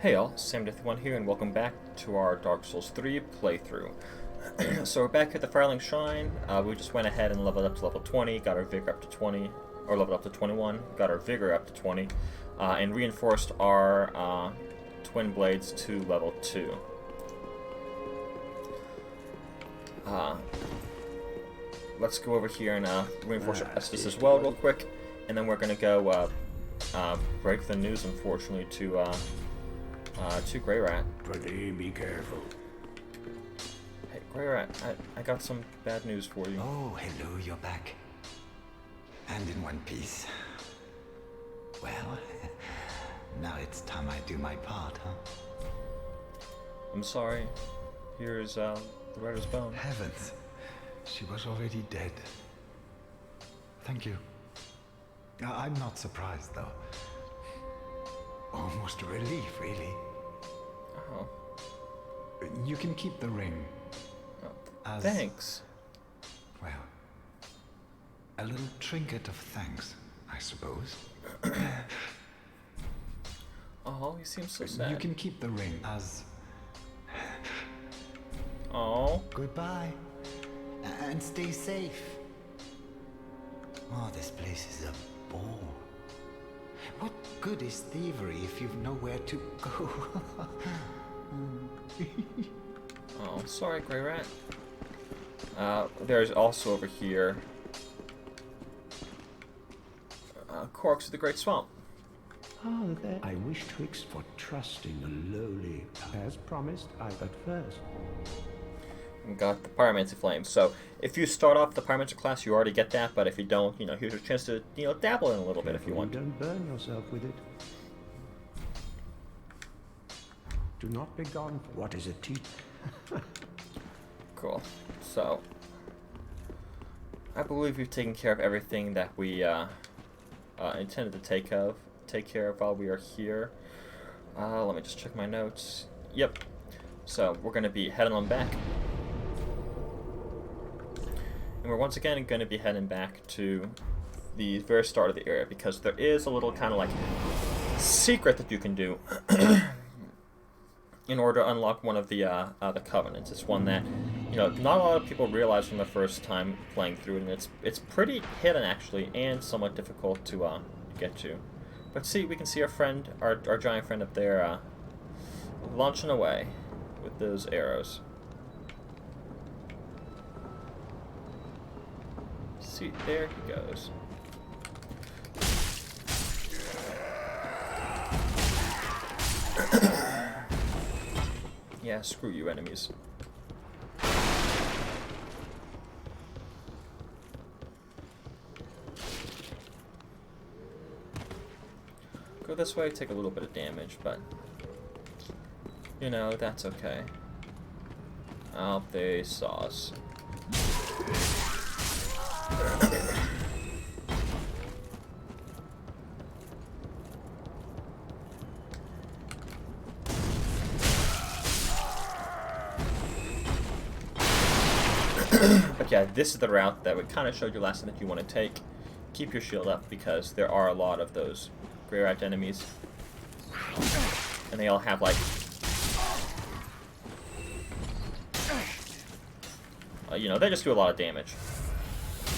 Hey all, Sam1 here, and welcome back to our Dark Souls 3 playthrough. So we're back at the Firelink Shrine. We just went ahead and leveled up to level 20, got our Vigor up to 20, or leveled up to 21, got our Vigor up to 20, and reinforced our Twin Blades to level 2. Let's go over here and reinforce our Estus as well real quick, and then we're going to go break the news, unfortunately, to Grey Rat. Pretty be careful. Hey, Grey Rat, I got some bad news for you. Oh, hello, you're back. And in one piece. Well, now it's time I do my part, huh? I'm sorry. Here's the writer's bone. Heavens, she was already dead. Thank you. I'm not surprised, though. Almost a relief, really. Oh. You can keep the ring. Oh, thanks. Well, a little trinket of thanks, I suppose. Oh, he seems so sad. You can keep the ring as... Oh. Goodbye. And stay safe. Oh, this place is a bore. What good is thievery if you've nowhere to go? Oh, sorry, Grey Rat. There's also over here Corks of the Great Swamp. Oh, there. I wish twixt for trusting the lowly. As promised, I but first. And got the Pyromancy Flame. So if you start off the Pyromancer class, you already get that. But if you don't, here's your chance to, dabble in a little bit if you want. Don't burn yourself with it. Do not be gone. What is a teach? Cool. So I believe we've taken care of everything that we intended to take care of while we are here. Let me just check my notes. Yep. So we're going to be heading on back. And we're once again going to be heading back to the very start of the area, because there is a little kind of like secret that you can do in order to unlock one of the covenants. It's one that not a lot of people realize from the first time playing through it, and it's pretty hidden actually, and somewhat difficult to get to. But see, we can see our friend, our giant friend up there, launching away with those arrows. See, there he goes. Yeah, screw you, enemies. Go this way, take a little bit of damage, but that's okay. Oh, they saw us. But yeah, this is the route that we kind of showed you last time that you want to take. Keep your shield up, because there are a lot of those Grey Rat enemies. And they all have like... they just do a lot of damage.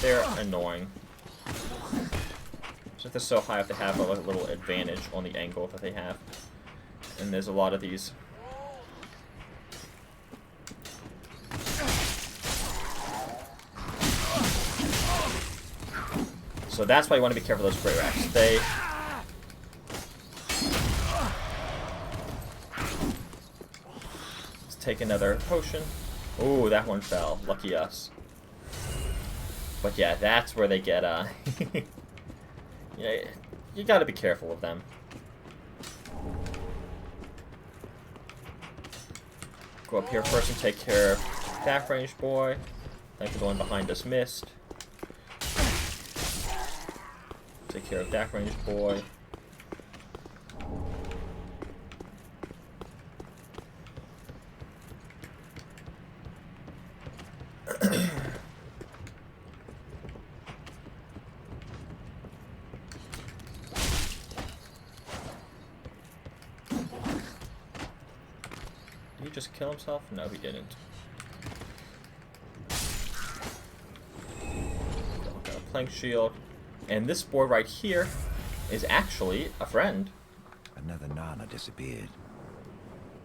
They're annoying. So if they're so high up, they have a little advantage on the angle that they have. And there's a lot of these. So that's why you want to be careful of those Grey Rats. Let's take another potion. Ooh, that one fell. Lucky us. But yeah, that's where they get, you gotta be careful of them. Go up here first and take care of that ranged boy. Thanks for the one behind us missed. Take care of that ranged boy. he just kill himself? No, he didn't. Got a plank shield. And this boy right here is actually a friend. Another Nana disappeared.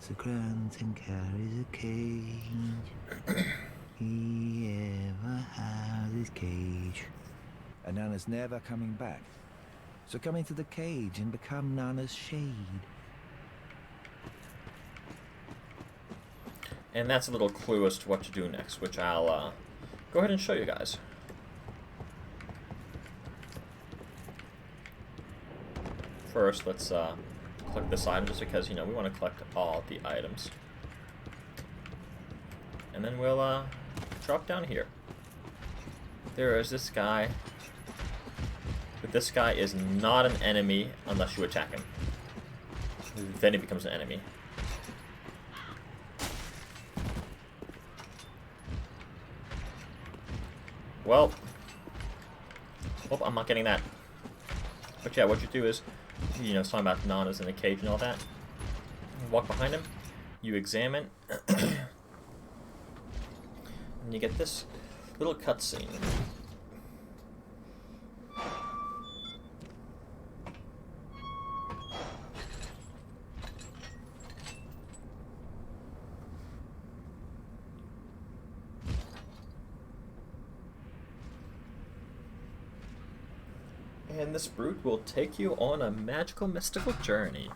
The Cranton carries a cage. He ever has his cage. And Nana's never coming back. So come into the cage and become Nana's shade. And that's a little clue as to what to do next, which I'll go ahead and show you guys. First, let's collect this item just because, you know, we want to collect all the items. And then we'll drop down here. There is this guy. But this guy is not an enemy unless you attack him. Then he becomes an enemy. Well, oh, I'm not getting that. But yeah, what you do is, you know, it's talking about Nanas in the cage and all that. You walk behind him, you examine, and you get this little cutscene. And this brute will take you on a magical, mystical journey.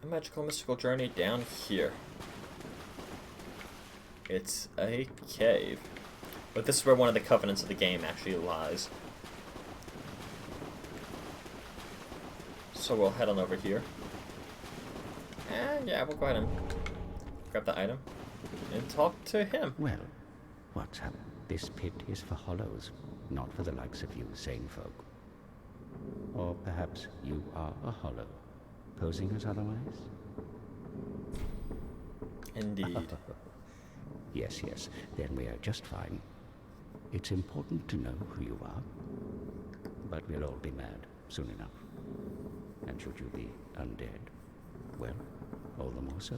A magical mystical journey down here. It's a cave. But this is where one of the covenants of the game actually lies. So we'll head on over here. And yeah, we'll go ahead and grab the item and talk to him. Well, what's up? This pit is for hollows, not for the likes of you sane folk. Or perhaps you are a hollow, posing as otherwise? Indeed. Yes, yes, then we are just fine. It's important to know who you are, but we'll all be mad soon enough. And should you be undead, well, all the more so.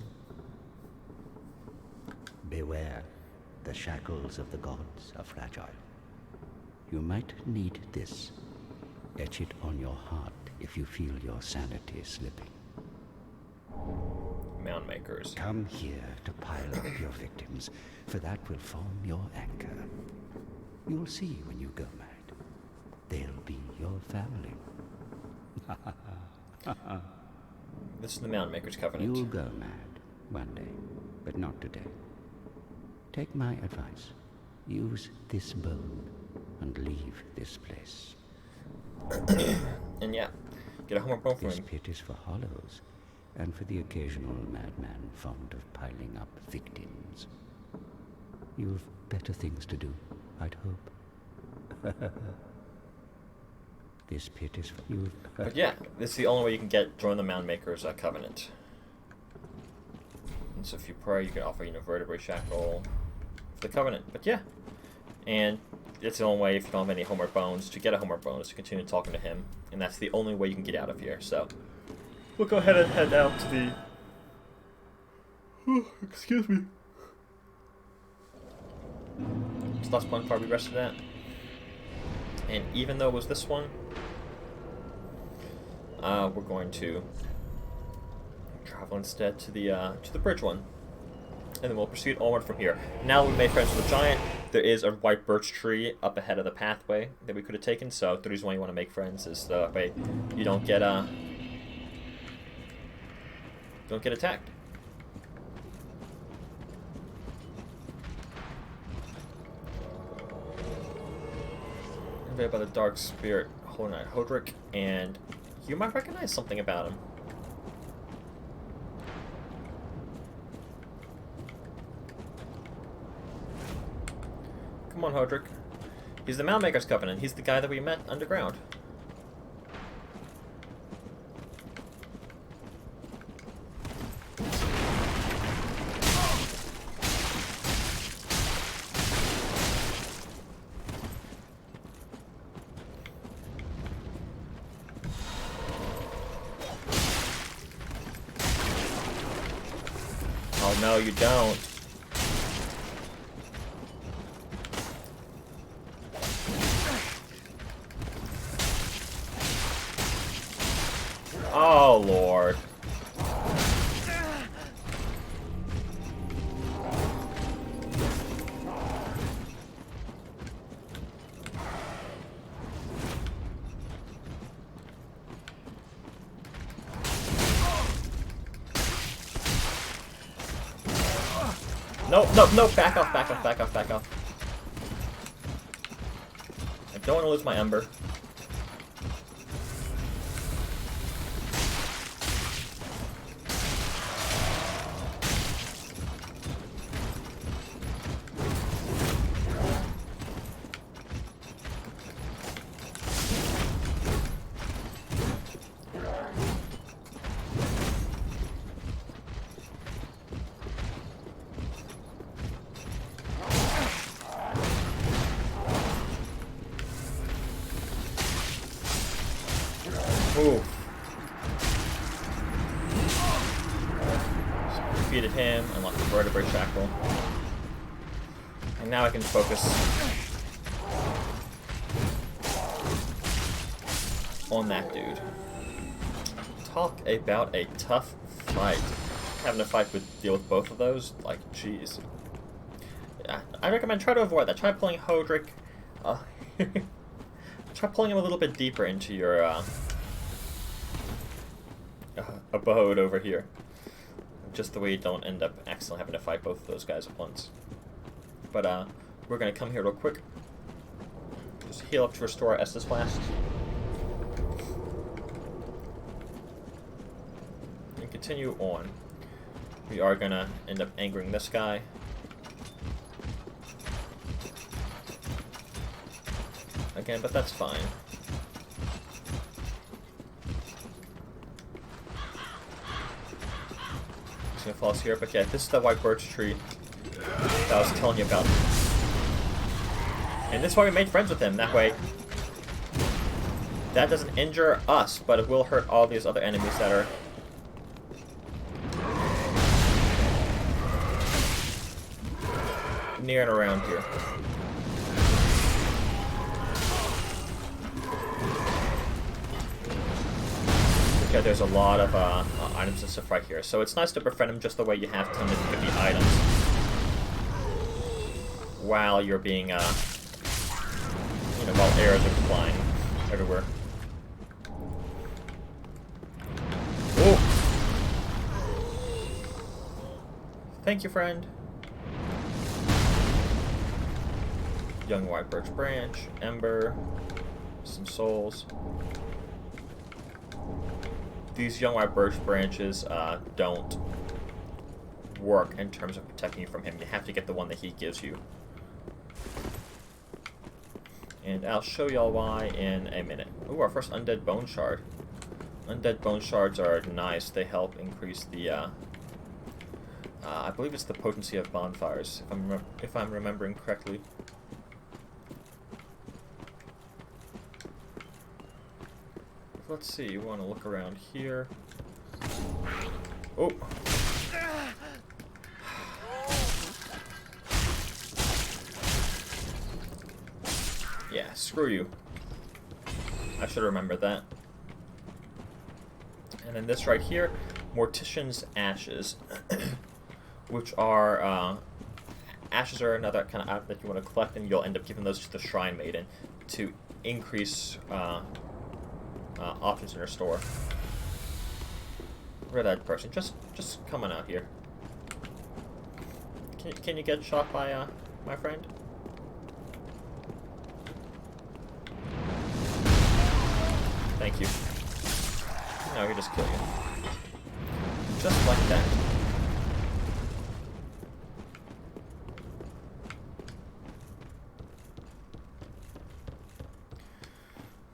Beware, the shackles of the gods are fragile. You might need this. Etch it on your heart if you feel your sanity slipping. Mound makers. Come here to pile up your victims, for that will form your anchor. You'll see when you go mad. They'll be your family. This is the Mound Makers Covenant. You'll go mad one day, but not today. Take my advice. Use this bone and leave this place. And yeah, get a homeward bone from This him. pit is for hollows, and for the occasional madman fond of piling up victims. You've better things to do, I'd hope. This pit is for you. But yeah, this is the only way you can join the Mound Makers Covenant. And so if you pray, you can offer, you know, vertebrae shackle for the Covenant. But yeah, and it's the only way, if you don't have any homeward bones, to get a homeward bone is to continue talking to him, and that's the only way you can get out of here. So we'll go ahead and head out to the. Excuse me. This last one part we rested at, and even though it was this one, we're going to travel instead to the Birch one. And then we'll proceed onward from here. Now we made friends with a giant. There is a white birch tree up ahead of the pathway that we could have taken. So the reason why you want to make friends is that way you don't get attacked. Invaded by the dark spirit Hollow Knight Hodrick, and you might recognize something about him. Come on, Hodrick. He's the Moundmaker's Covenant. He's the guy that we met underground. Oh no, you don't. Oh, Lord. No, no, no, back off, back off, back off, back off. I don't want to lose my ember. Ooh. So defeated him, unlocked the vertebrae shackle. And now I can focus on that dude. Talk about a tough fight. Having to deal with both of those, like, jeez. I recommend try to avoid that. Try pulling Hodrick. Try pulling him a little bit deeper into your abode over here. Just the way you don't end up accidentally having to fight both of those guys at once. But we're gonna come here real quick. Just heal up to restore our Estus Blast. And continue on. We are gonna end up angering this guy. Again, but that's fine. Just gonna fall here, but yeah, this is the white birch tree that I was telling you about. And this is why we made friends with him. That way, that doesn't injure us, but it will hurt all these other enemies that are near and around here. Okay, there's a lot of items and stuff right here, so it's nice to befriend him just the way you have 10 to 50 items while you're being, while arrows are flying everywhere. Oh! Thank you, friend. Young white birch branch, ember, some souls. These young white birch branches don't work in terms of protecting you from him. You have to get the one that he gives you. And I'll show y'all why in a minute. Ooh, our first undead bone shard. Undead bone shards are nice. They help increase the, I believe it's the potency of bonfires, if I'm remembering correctly. Let's see, you want to look around here. Oh! Yeah, screw you. I should remember that. And then this right here, Morticians Ashes, which are, ashes are another kind of item that you want to collect, and you'll end up giving those to the Shrine Maiden to increase, options in her store. Red-eyed person, just come on out here. Can you get shot by my friend? Thank you. No, he just kill you. Just like that.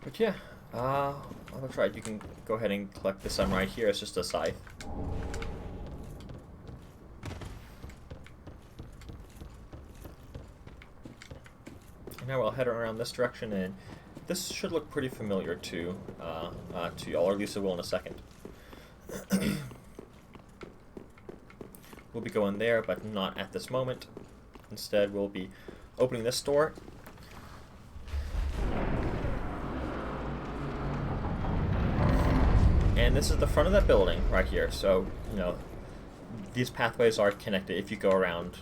But yeah, oh, that's right. You can go ahead and collect this one right here. It's just a scythe. And now we'll head around this direction, and this should look pretty familiar to y'all, or at least it will in a second. We'll be going there, but not at this moment. Instead, we'll be opening this door. And this is the front of that building right here. So, you know, these pathways are connected if you go around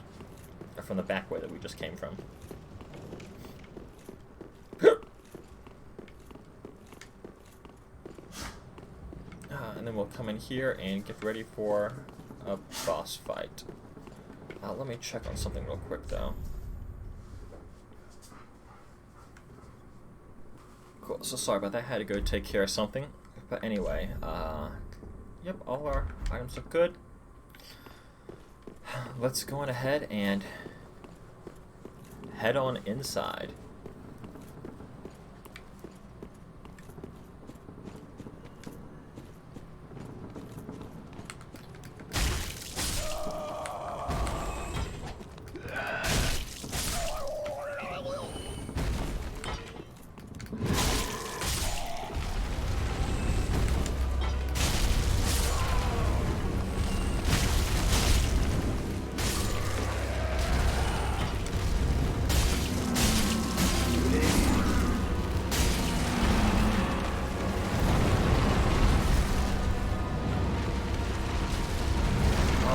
from the back way that we just came from. And then we'll come in here and get ready for a boss fight. Let me check on something real quick, though. Cool, so sorry about that. I had to go take care of something. But anyway, yep, all our items look good. Let's go on ahead and head on inside.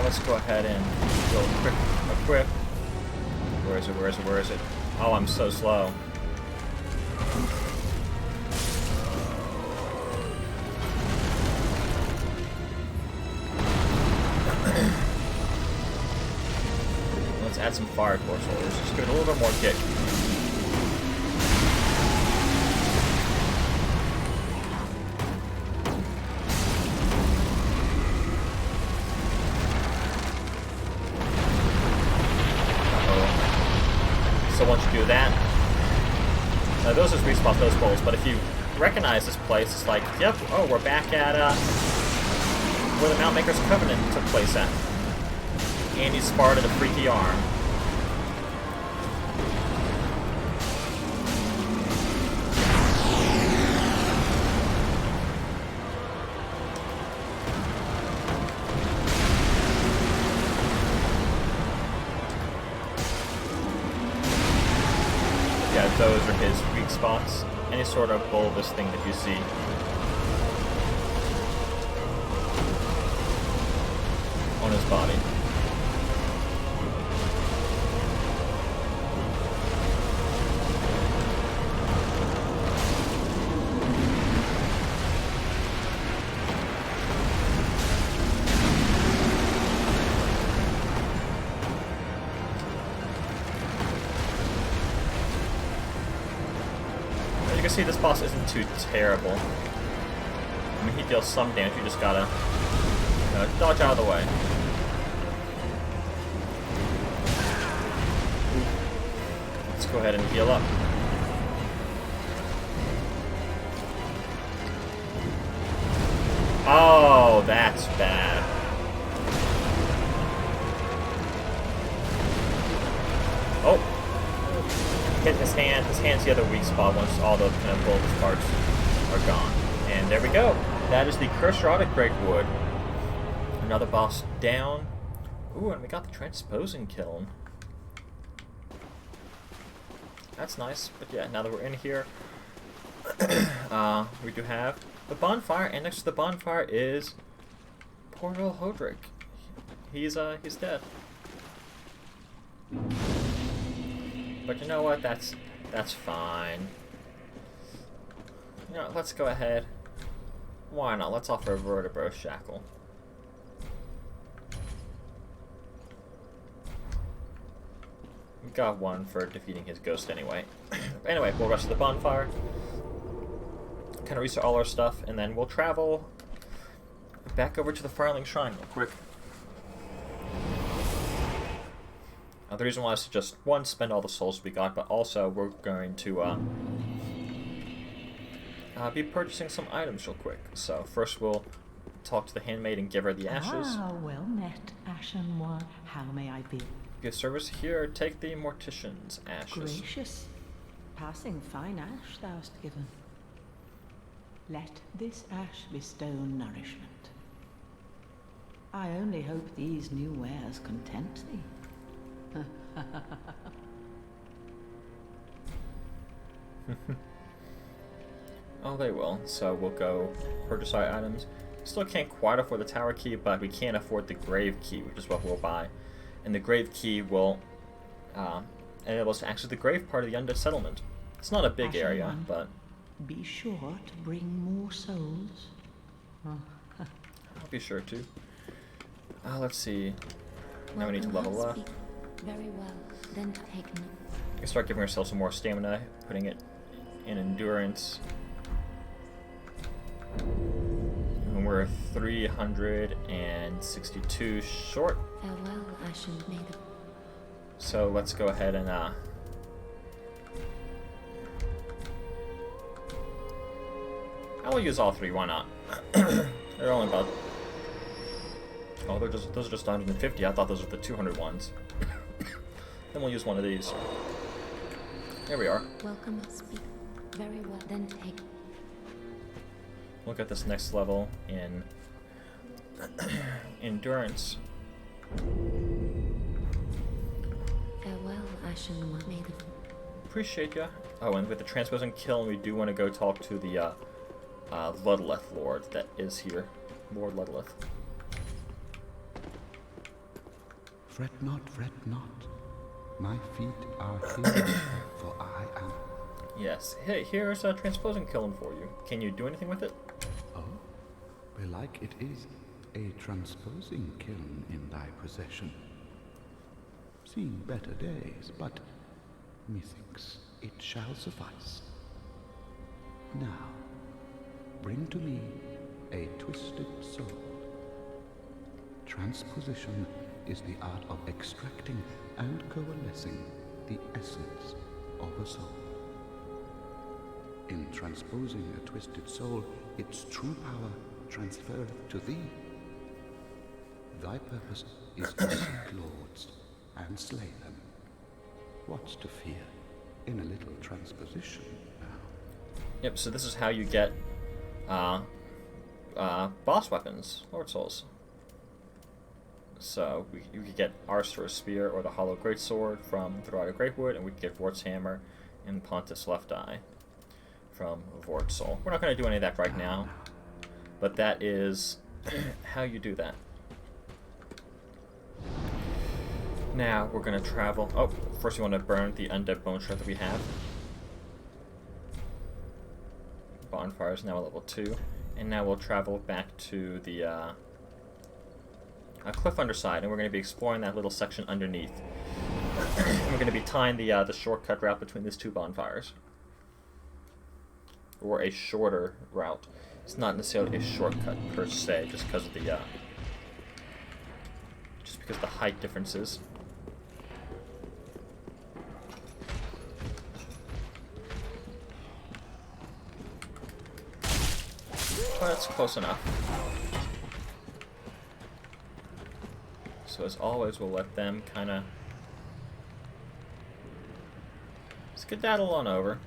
Let's go ahead and go quick equip. Where is it? Where is it? Where is it? Oh, I'm so slow. Let's add some fire core soldiers. Just give it a little bit more kick. So once you do that, those just respawn those bowls, but if you recognize this place, it's like, yep, oh, we're back at where the Mountmaker's Covenant took place at. Andy sparred at a freaky arm. Yeah, those are his weak spots. Any sort of bulbous thing that you see. On his body. You can see this boss isn't too terrible. I mean, he deals some damage, you just gotta dodge out of the way. Let's go ahead and heal up. Oh, that's bad. Oh. Hit his hand. His hand's the other weak spot once all the kind of bulbous parts are gone. And there we go. That is the cursed rod at Greatwood. Another boss down. Ooh, and we got the transposing kiln. That's nice. But yeah, now that we're in here, we do have the bonfire, and next to the bonfire is poor old Hodrick. He's dead. But you know what? That's fine. You know, let's go ahead. Why not? Let's offer a vertebro shackle. We got one for defeating his ghost anyway. Anyway, we'll rush to the bonfire. Kind of reset all our stuff, and then we'll travel back over to the Firelink Shrine real quick. The reason why is to just, one, spend all the souls we got, but also we're going to be purchasing some items real quick. So first we'll talk to the handmaid and give her the ashes. Ah, well met, Ashen One. How may I be? Good service here. Take the Morticians Ashes. Gracious. Passing fine ash thou'st given. Let this ash bestow nourishment. I only hope these new wares content thee. Oh, they will. So we'll go purchase our items. Still can't quite afford the tower key, but we can afford the grave key, which is what we'll buy. And the grave key will enable us to access the grave part of the Undead settlement. It's not a big Ashen area, One, but be sure to bring more souls. I'll be sure to. Let's see. Now we need to level up. Very well. Then take me. We can start giving ourselves some more stamina, putting it in endurance. And we're 362 short. Farewell, Ashen Maiden. So let's go ahead and I will use all three, why not? They're only about... Oh, those are just 150. I thought those were the 200 ones. Then we'll use one of these. There we are. Welcome, speak. Very well. Then take. Look at this next level in endurance. Farewell, Ashen One. Maiden. Appreciate ya. Oh, and with the Transposition kill, we do want to go talk to the Ludleth Lord that is here. Lord Ludleth. Fret not, fret not. My feet are here, for I am. Yes. Hey, here's a Transposition kiln for you. Can you do anything with it? Oh, belike it is a transposing kiln in thy possession. Seen better days, but methinks it shall suffice. Now, bring to me a twisted soul. Transposition is the art of extracting and coalescing the essence of a soul. In transposing a twisted soul, its true power transferreth to thee. Thy purpose is to seek lords and slay them. What's to fear in a little transposition now? Yep, so this is how you get boss weapons, Lord Souls. So you could get Arthur's Spear or the Hollow Greatsword from Throughout Greatwood, and we could get Vort's Hammer and Pontus Left Eye from Vort's Soul. We're not going to do any of that right now, but that is how you do that. Now we're going to travel. Oh, first we want to burn the Undead Bone Shard that we have. Bonfire is now at level 2, and now we'll travel back to the cliff underside, and we're going to be exploring that little section underneath. And we're going to be tying the shortcut route between these two bonfires, or a shorter route. It's not necessarily a shortcut per se, just because of the height differences. But it's close enough. So as always, we'll let them kind of skedaddle on over.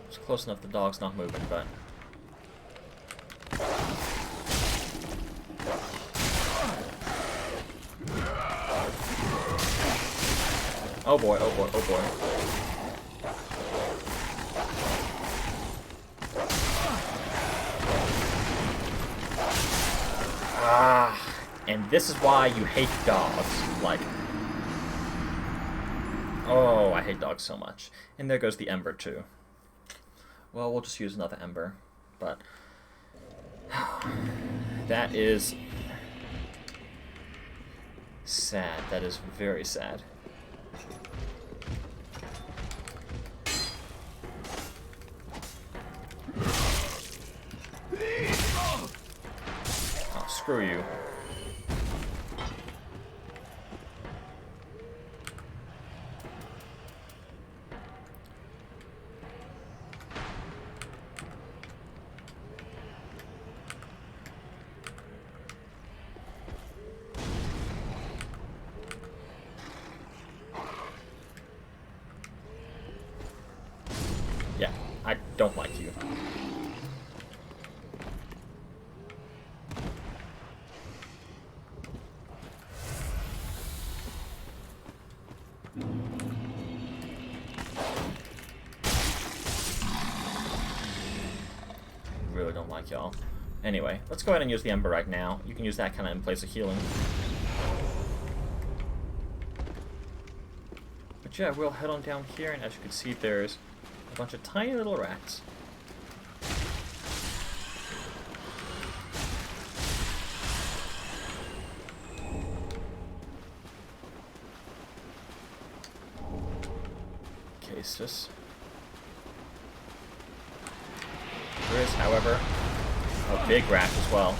It's close enough the dog's not moving, but... Oh boy, oh boy, oh boy. And this is why you hate dogs. Like, oh, I hate dogs so much. And there goes the ember too. Well, we'll just use another ember, but that is sad. That is very sad. Oh, screw you. like y'all. Anyway, let's go ahead and use the Ember right now. You can use that kind of in place of healing. But yeah, we'll head on down here, and as you can see, there's a bunch of tiny little rats. Cases. There is, however, a big rat as well.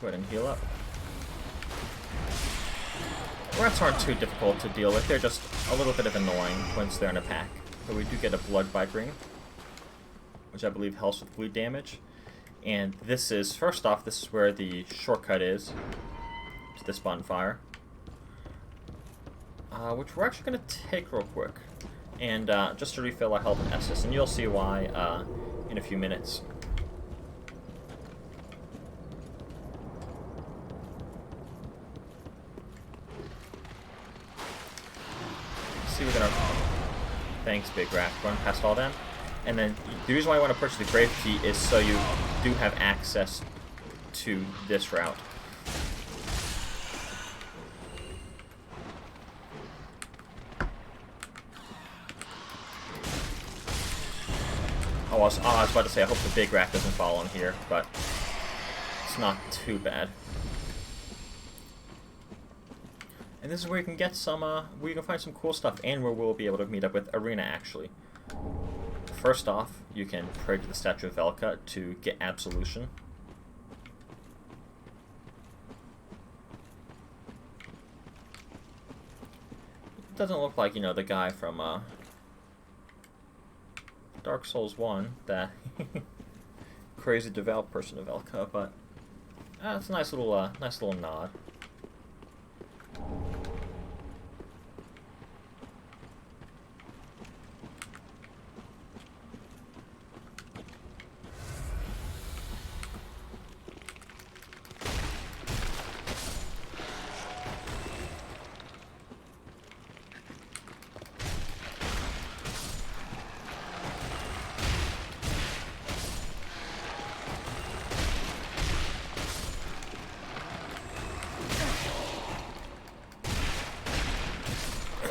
Go ahead and heal up. Rats aren't too difficult to deal with. They're just a little bit of annoying once they're in a pack. But we do get a blood bite ring, which I believe helps with bleed damage. And this is, first off, this is where the shortcut is to this bonfire, which we're actually going to take real quick. And just to refill our health and Estus, and you'll see why in a few minutes. See, we're gonna. Thanks, Big Rat. Run past all them. And then the reason why I want to purchase the Grave Key is so you do have access to this route. Oh, I was about to say, I hope the Big Rat doesn't fall in here, but it's not too bad. And this is where you can get some, where you can find some cool stuff, and where we'll be able to meet up with Arena, actually. First off, you can pray to the statue of Velka to get absolution. It doesn't look like, you know, the guy from, Dark Souls 1, that crazy devout person of Velka, but it's a nice little nod.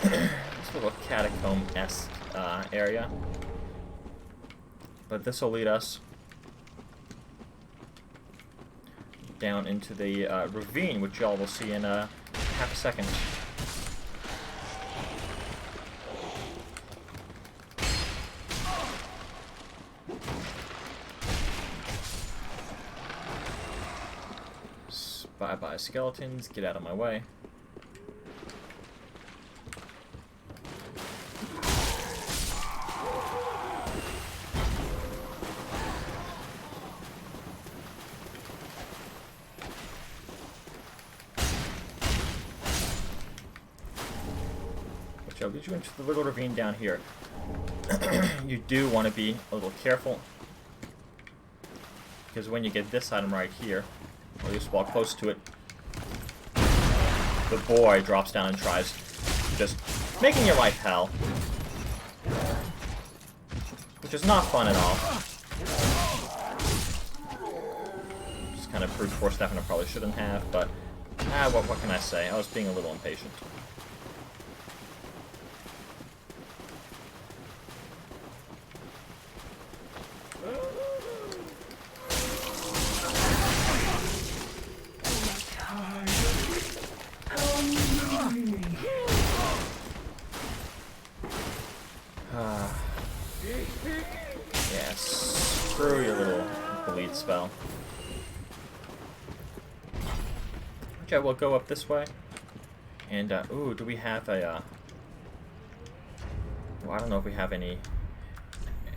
This little catacomb-esque area. But this will lead us down into the ravine, which y'all will see in half a second. Bye-bye, skeletons. Get out of my way. Which I'll lead you into the little ravine down here. You do want to be a little careful, because when you get this item right here, or at least while close to it, the boy drops down and tries just making your life hell. Which is not fun at all. Just kind of brute force that, and I probably shouldn't have, but what can I say? I was being a little impatient. Yeah, screw your little bleed spell. Okay, we'll go up this way. And, ooh, do we have a, well, I don't know if we have any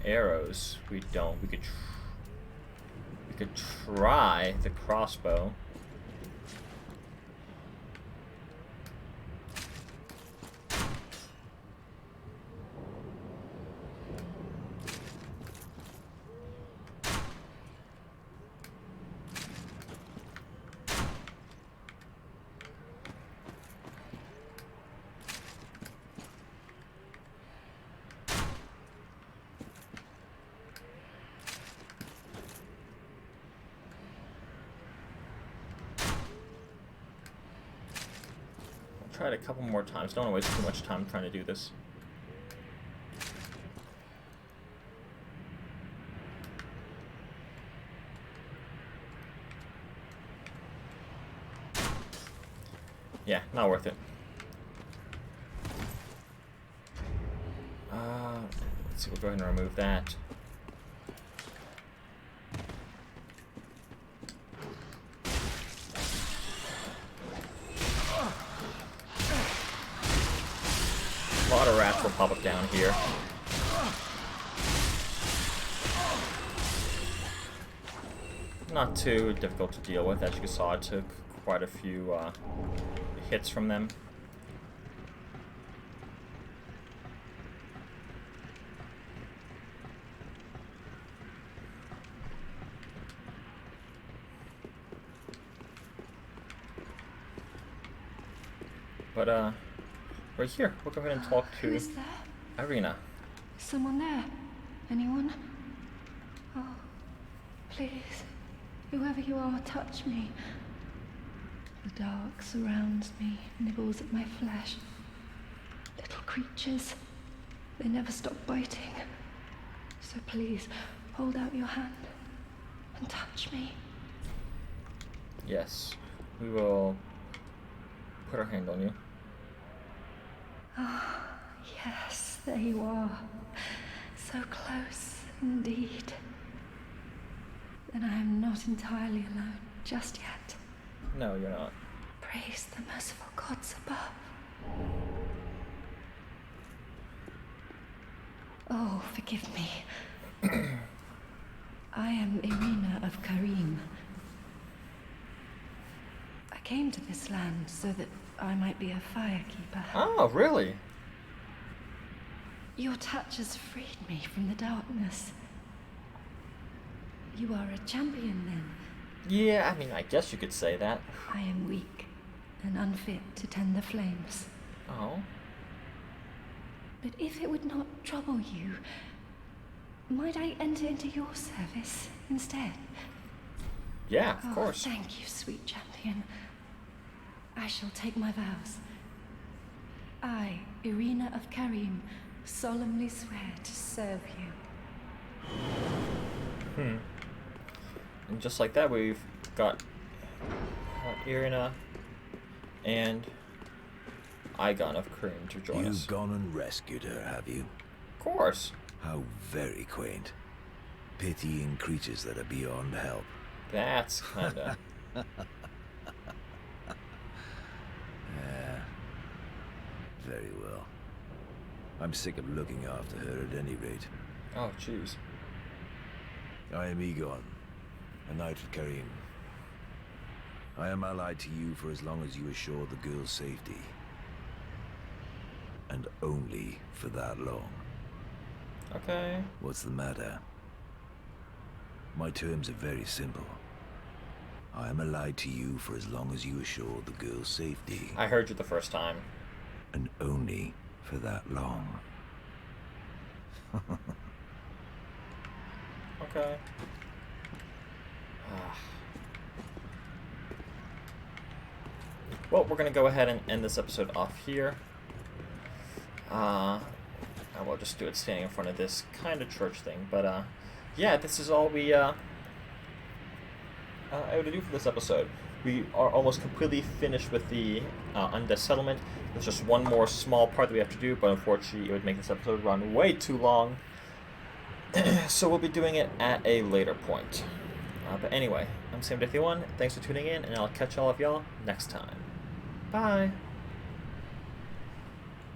arrows. We don't. We could try the crossbow. try it a couple more times. Don't want to waste too much time trying to do this. Yeah, not worth it. Let's see, we'll go ahead and remove that. A lot of rats will pop up down here. Not too difficult to deal with. As you saw, it took quite a few hits from them. But right here, we'll go ahead and talk Who to is there? Irina. Is someone there? Anyone? Oh, please, whoever you are, touch me. The dark surrounds me, nibbles at my flesh. Little creatures, they never stop biting. So please, hold out your hand and touch me. Yes, we will put our hand on you. Ah, yes, there you are. So close, indeed. Then I am not entirely alone, just yet. No, you're not. Praise the merciful gods above. Oh, forgive me. I am Irina of Karim. I came to this land so that I might be a firekeeper. Oh, really? Your touch has freed me from the darkness. You are a champion, then? Yeah, I mean, I guess you could say that. I am weak and unfit to tend the flames. Oh. But if it would not trouble you, might I enter into your service instead? Yeah, of course. Thank you, sweet champion. I shall take my vows. I, Irina of Karim, solemnly swear to serve you. And just like that, we've got Irina and Igon of Karim to join us. You've gone and rescued her, have you? Of course. How very quaint. Pitying creatures that are beyond help. That's kinda... Yeah. Very well. I'm sick of looking after her at any rate. Oh, jeez. I am Egon, a knight of Karim. I am allied to you for as long as you assure the girl's safety. And only for that long. Okay. What's the matter? My terms are very simple. I am allied to you for as long as you assure the girl's safety. I heard you the first time. And only for that long. Okay. Well, we're gonna go ahead and end this episode off here. I will just do it standing in front of this kind of church thing, but yeah, this is all we able to do for this episode. We are almost completely finished with the Undead settlement. There's just one more small part that we have to do, but unfortunately it would make this episode run way too long. So we'll be doing it at a later point. But anyway, I'm Sam51. Thanks for tuning in, and I'll catch all of y'all next time. Bye!